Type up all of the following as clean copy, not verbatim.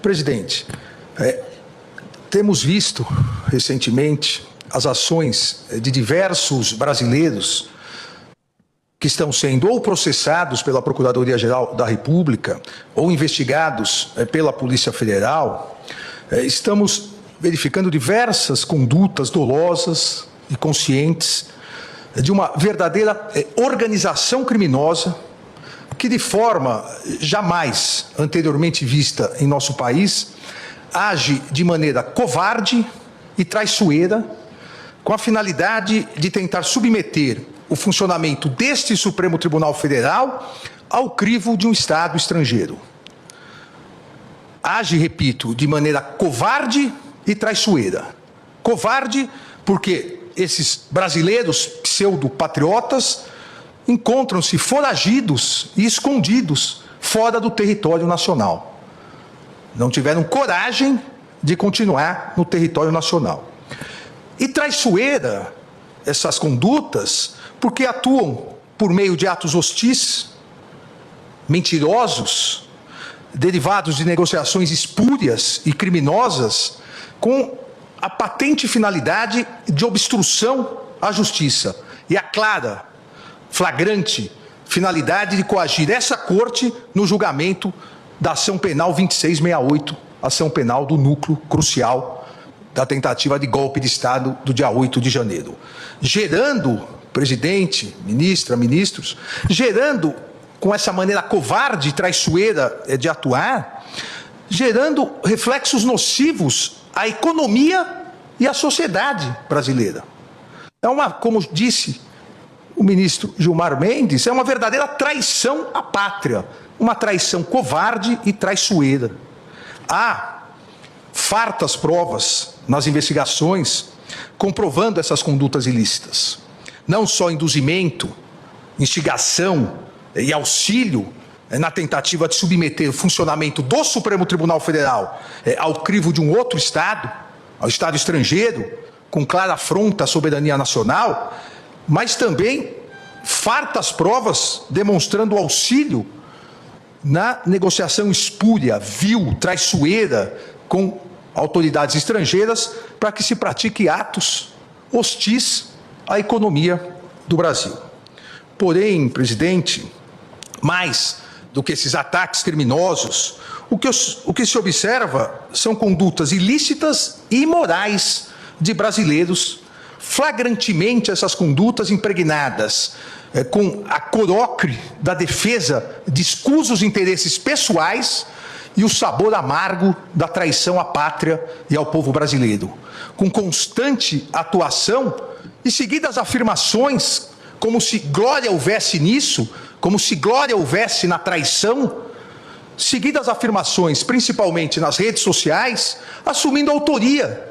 Presidente, temos visto recentemente as ações de diversos brasileiros que estão sendo ou processados pela Procuradoria-Geral da República ou investigados pela Polícia Federal. Estamos verificando diversas condutas dolosas e conscientes de uma verdadeira organização criminosa que, de forma jamais anteriormente vista em nosso país, age de maneira covarde e traiçoeira, com a finalidade de tentar submeter o funcionamento deste Supremo Tribunal Federal ao crivo de um Estado estrangeiro. Age, repito, de maneira covarde e traiçoeira. Covarde porque esses brasileiros pseudo-patriotas encontram-se foragidos e escondidos fora do território nacional. Não tiveram coragem de continuar no território nacional. E traiçoeira essas condutas porque atuam por meio de atos hostis, mentirosos, derivados de negociações espúrias e criminosas, com a patente finalidade de obstrução à justiça e a clara, flagrante finalidade de coagir essa corte no julgamento da ação penal 2668, ação penal do núcleo crucial da tentativa de golpe de Estado do dia 8 de janeiro. Gerando, presidente, ministra, ministros, gerando com essa maneira covarde e traiçoeira de atuar, gerando reflexos nocivos à economia e à sociedade brasileira. Como disse o ministro Gilmar Mendes, é uma verdadeira traição à pátria, uma traição covarde e traiçoeira. Há fartas provas nas investigações comprovando essas condutas ilícitas. Não só induzimento, instigação e auxílio na tentativa de submeter o funcionamento do Supremo Tribunal Federal ao crivo de um outro Estado, ao Estado estrangeiro, com clara afronta à soberania nacional, mas também fartas provas demonstrando auxílio na negociação espúria, vil, traiçoeira com autoridades estrangeiras para que se pratique atos hostis à economia do Brasil. Porém, presidente, mais do que esses ataques criminosos, o que se observa são condutas ilícitas e imorais de brasileiros, flagrantemente essas condutas impregnadas com a corocre da defesa de escusos interesses pessoais e o sabor amargo da traição à pátria e ao povo brasileiro, com constante atuação e seguidas afirmações como se glória houvesse nisso, como se glória houvesse na traição, seguidas afirmações, principalmente nas redes sociais, assumindo autoria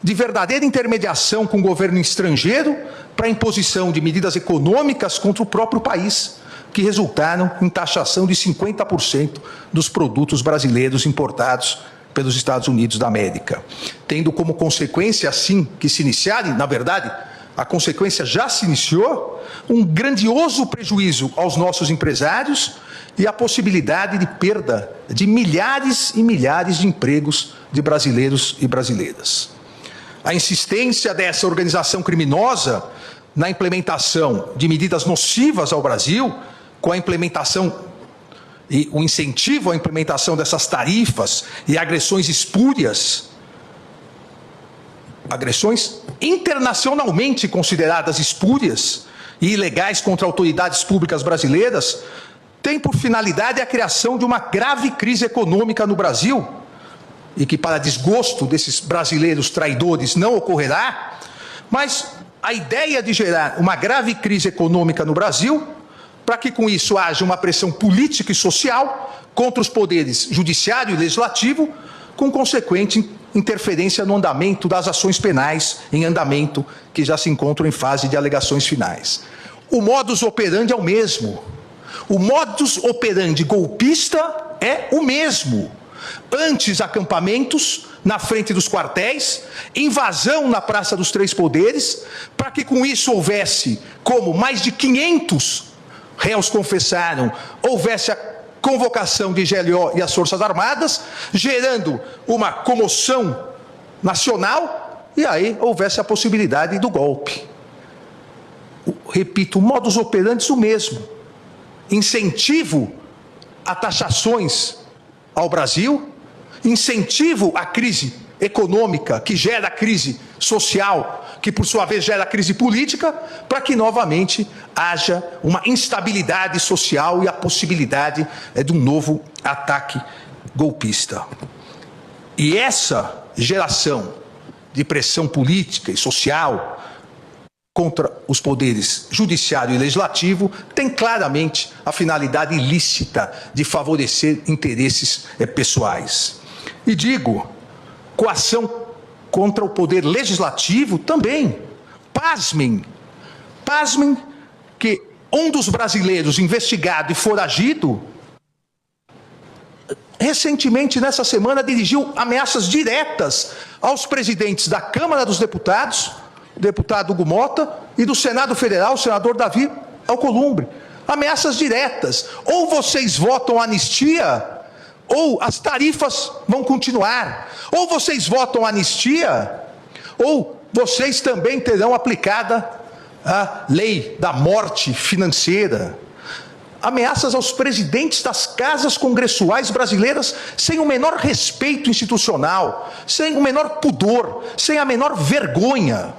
de verdadeira intermediação com o governo estrangeiro para a imposição de medidas econômicas contra o próprio país, que resultaram em taxação de 50% dos produtos brasileiros importados pelos Estados Unidos da América, tendo como consequência, assim que se iniciarem, na verdade, a consequência já se iniciou, um grandioso prejuízo aos nossos empresários e a possibilidade de perda de milhares e milhares de empregos de brasileiros e brasileiras. A insistência dessa organização criminosa na implementação de medidas nocivas ao Brasil, com a implementação e o incentivo à implementação dessas tarifas e agressões espúrias, agressões internacionalmente consideradas espúrias e ilegais contra autoridades públicas brasileiras, tem por finalidade a criação de uma grave crise econômica no Brasil, e que, para desgosto desses brasileiros traidores, não ocorrerá, mas a ideia de gerar uma grave crise econômica no Brasil, para que com isso haja uma pressão política e social contra os poderes judiciário e legislativo, com consequente interferência no andamento das ações penais em andamento, que já se encontram em fase de alegações finais. O modus operandi é o mesmo. O modus operandi golpista é o mesmo. Antes, acampamentos na frente dos quartéis, invasão na Praça dos Três Poderes, para que com isso houvesse, como mais de 500 réus confessaram, houvesse a convocação de GLO e as Forças Armadas, gerando uma comoção nacional, e aí houvesse a possibilidade do golpe. Repito, o modus operandi o mesmo. Incentivo a taxações ao Brasil, incentivo à crise econômica, que gera crise social, que por sua vez gera crise política, para que novamente haja uma instabilidade social e a possibilidade de um novo ataque golpista. E essa geração de pressão política e social contra os poderes judiciário e legislativo tem claramente a finalidade ilícita de favorecer interesses pessoais. E digo, coação contra o poder legislativo também. Pasmem que um dos brasileiros investigado e foragido, recentemente, nessa semana, dirigiu ameaças diretas aos presidentes da Câmara dos Deputados, o deputado Hugo Mota, e do Senado Federal, o senador Davi Alcolumbre. Ameaças diretas. Ou vocês votam anistia, ou as tarifas vão continuar. Ou vocês votam anistia, ou vocês também terão aplicada a lei da morte financeira. Ameaças aos presidentes das casas congressuais brasileiras sem o menor respeito institucional, sem o menor pudor, sem a menor vergonha,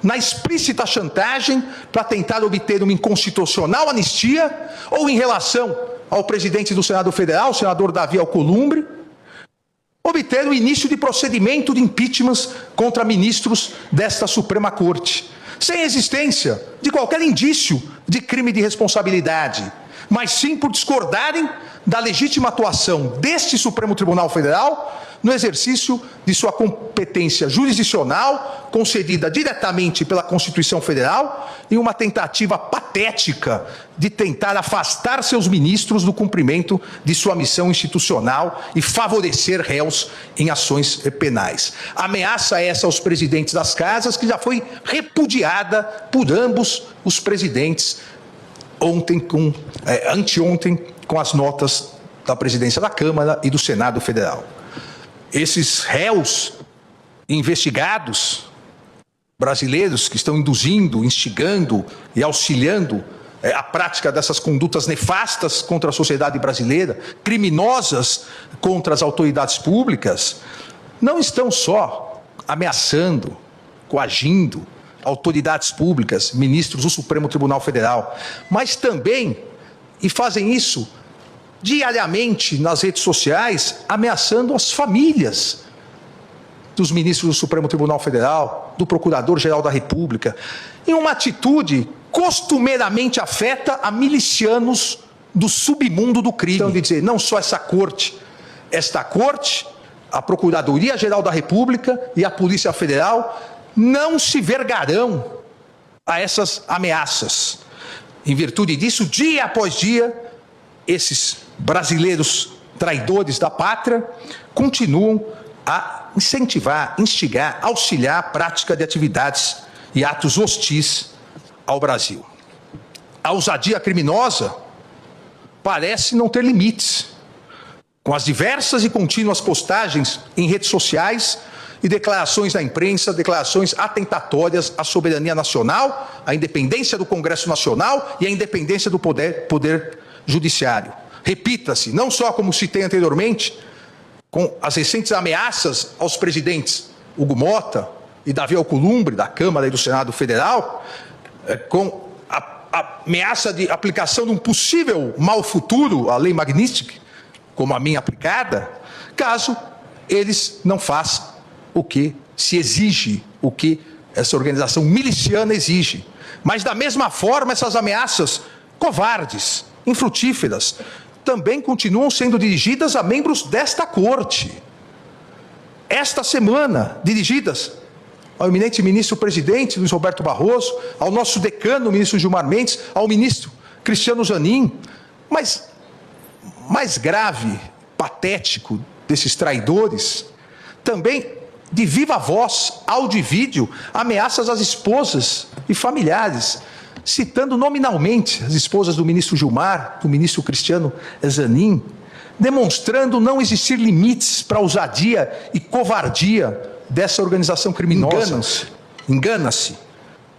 na explícita chantagem para tentar obter uma inconstitucional anistia, ou em relação ao presidente do Senado Federal, o senador Davi Alcolumbre, obter o início de procedimento de impeachment contra ministros desta Suprema Corte, sem existência de qualquer indício de crime de responsabilidade, mas sim por discordarem da legítima atuação deste Supremo Tribunal Federal no exercício de sua competência jurisdicional, concedida diretamente pela Constituição Federal, em uma tentativa patética de tentar afastar seus ministros do cumprimento de sua missão institucional e favorecer réus em ações penais. Ameaça essa aos presidentes das casas, que já foi repudiada por ambos os presidentes anteontem, com as notas da presidência da Câmara e do Senado Federal. Esses réus investigados brasileiros que estão induzindo, instigando e auxiliando a prática dessas condutas nefastas contra a sociedade brasileira, criminosas contra as autoridades públicas, não estão só ameaçando, coagindo autoridades públicas, ministros do Supremo Tribunal Federal, mas também, e fazem isso diariamente nas redes sociais, ameaçando as famílias dos ministros do Supremo Tribunal Federal, do Procurador-Geral da República, em uma atitude costumeiramente afeta a milicianos do submundo do crime. Então, de dizer, não só esta corte, a Procuradoria-Geral da República e a Polícia Federal não se vergarão a essas ameaças. Em virtude disso, dia após dia, esses brasileiros traidores da pátria continuam a incentivar, instigar, auxiliar a prática de atividades e atos hostis ao Brasil. A ousadia criminosa parece não ter limites, com as diversas e contínuas postagens em redes sociais e declarações na imprensa, declarações atentatórias à soberania nacional, à independência do Congresso Nacional e à independência do poder judiciário. Repita-se, não só como citei anteriormente, com as recentes ameaças aos presidentes Hugo Mota e Davi Alcolumbre, da Câmara e do Senado Federal, com a ameaça de aplicação de um possível mal futuro à Lei Magnitsky, como a minha aplicada, caso eles não façam o que se exige, o que essa organização miliciana exige. Mas, da mesma forma, essas ameaças covardes, infrutíferas, também continuam sendo dirigidas a membros desta corte. Esta semana, dirigidas ao eminente ministro-presidente Luiz Roberto Barroso, ao nosso decano, o ministro Gilmar Mendes, ao ministro Cristiano Zanin. Mas, mais grave, patético desses traidores, também de viva voz, áudio e vídeo, ameaças às esposas e familiares citando nominalmente as esposas do ministro Gilmar, do ministro Cristiano Zanin, demonstrando não existir limites para a ousadia e covardia dessa organização criminosa. Engana-se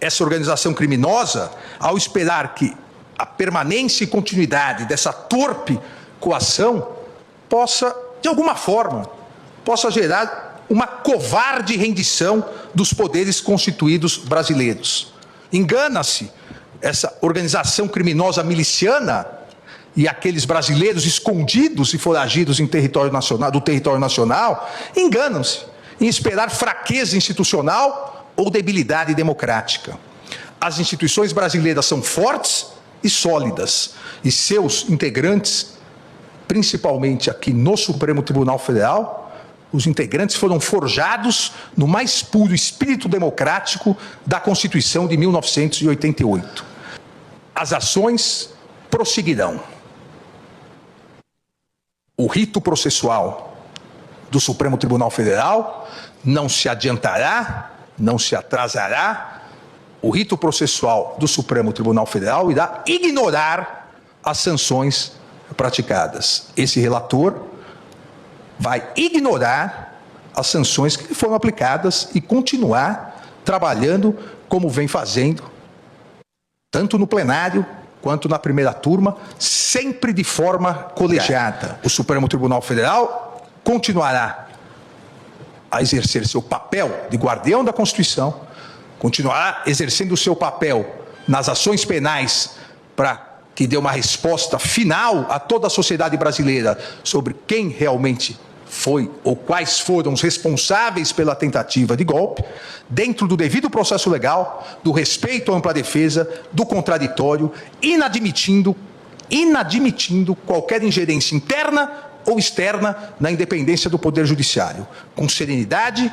essa organização criminosa ao esperar que a permanência e continuidade dessa torpe coação possa, de alguma forma, gerar uma covarde rendição dos poderes constituídos brasileiros. Engana-se essa organização criminosa miliciana e aqueles brasileiros escondidos e foragidos do território nacional, enganam-se em esperar fraqueza institucional ou debilidade democrática. As instituições brasileiras são fortes e sólidas, e seus integrantes, principalmente aqui no Supremo Tribunal Federal, os integrantes foram forjados no mais puro espírito democrático da Constituição de 1988. As ações prosseguirão. O rito processual do Supremo Tribunal Federal não se adiantará, não se atrasará. O rito processual do Supremo Tribunal Federal irá ignorar as sanções praticadas. Esse relator vai ignorar as sanções que foram aplicadas e continuar trabalhando como vem fazendo, tanto no plenário quanto na primeira turma, sempre de forma colegiada. O Supremo Tribunal Federal continuará a exercer seu papel de guardião da Constituição, continuará exercendo o seu papel nas ações penais para que dê uma resposta final a toda a sociedade brasileira sobre quem realmente foi ou quais foram os responsáveis pela tentativa de golpe, dentro do devido processo legal, do respeito à ampla defesa, do contraditório, inadmitindo qualquer ingerência interna ou externa na independência do Poder Judiciário, com serenidade,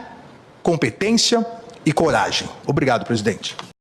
competência e coragem. Obrigado, presidente.